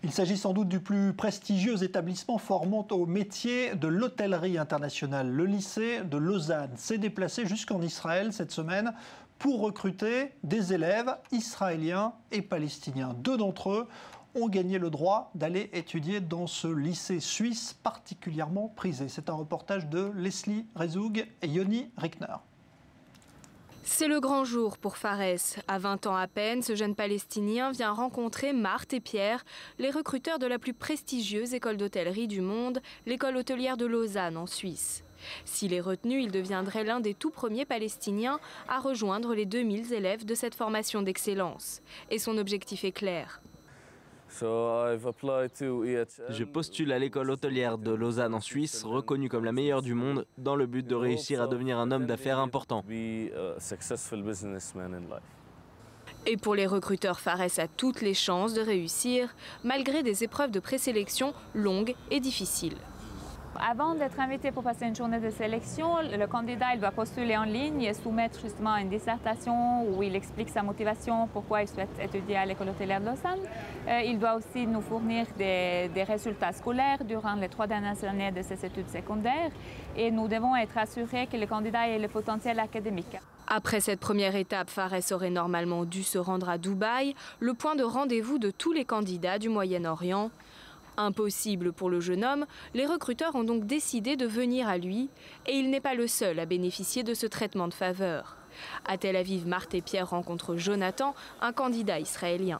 Il s'agit sans doute du plus prestigieux établissement formant au métier de l'hôtellerie internationale. Le lycée de Lausanne s'est déplacé jusqu'en Israël cette semaine pour recruter des élèves israéliens et palestiniens. 2 d'entre eux ont gagné le droit d'aller étudier dans ce lycée suisse particulièrement prisé. C'est un reportage de Leslie Rezoug et Yoni Rickner. C'est le grand jour pour Fares. À 20 ans à peine, ce jeune Palestinien vient rencontrer Marthe et Pierre, les recruteurs de la plus prestigieuse école d'hôtellerie du monde, l'école hôtelière de Lausanne en Suisse. S'il est retenu, il deviendrait l'un des tout premiers Palestiniens à rejoindre les 2000 élèves de cette formation d'excellence. Et son objectif est clair. Je postule à l'école hôtelière de Lausanne en Suisse, reconnue comme la meilleure du monde, dans le but de réussir à devenir un homme d'affaires important. Et pour les recruteurs, Fares a toutes les chances de réussir, malgré des épreuves de présélection longues et difficiles. Avant d'être invité pour passer une journée de sélection, le candidat il doit postuler en ligne et soumettre justement une dissertation où il explique sa motivation, pourquoi il souhaite étudier à l'école hôtelière de Lausanne. Il doit aussi nous fournir des résultats scolaires durant les 3 dernières années de ses études secondaires et nous devons être assurés que le candidat ait le potentiel académique. Après cette première étape, Fares aurait normalement dû se rendre à Dubaï, le point de rendez-vous de tous les candidats du Moyen-Orient. Impossible pour le jeune homme, les recruteurs ont donc décidé de venir à lui et il n'est pas le seul à bénéficier de ce traitement de faveur. À Tel Aviv, Marthe et Pierre rencontrent Jonathan, un candidat israélien.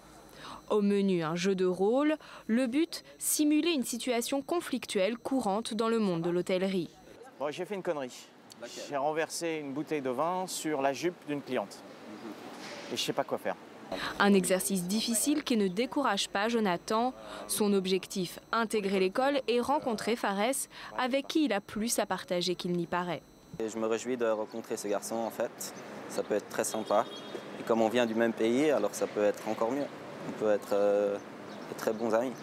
Au menu, un jeu de rôle. Le but, simuler une situation conflictuelle courante dans le monde de l'hôtellerie. Bon, j'ai fait une connerie. J'ai renversé une bouteille de vin sur la jupe d'une cliente. Et je ne sais pas quoi faire. Un exercice difficile qui ne décourage pas Jonathan. Son objectif, intégrer l'école et rencontrer Fares, avec qui il a plus à partager qu'il n'y paraît. Je me réjouis de rencontrer ce garçon en fait. Ça peut être très sympa. Et comme on vient du même pays, alors ça peut être encore mieux. On peut être de très bons amis.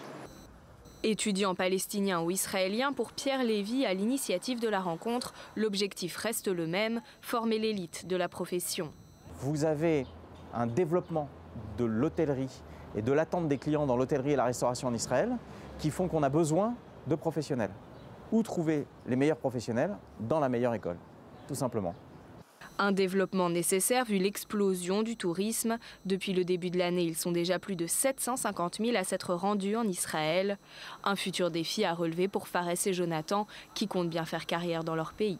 Étudiant palestinien ou israélien, pour Pierre Lévy, à l'initiative de la rencontre, l'objectif reste le même, former l'élite de la profession. Vous avez un développement de l'hôtellerie et de l'attente des clients dans l'hôtellerie et la restauration en Israël qui font qu'on a besoin de professionnels. Où trouver les meilleurs professionnels? Dans la meilleure école, tout simplement. Un développement nécessaire vu l'explosion du tourisme. Depuis le début de l'année, ils sont déjà plus de 750 000 à s'être rendus en Israël. Un futur défi à relever pour Fares et Jonathan qui comptent bien faire carrière dans leur pays.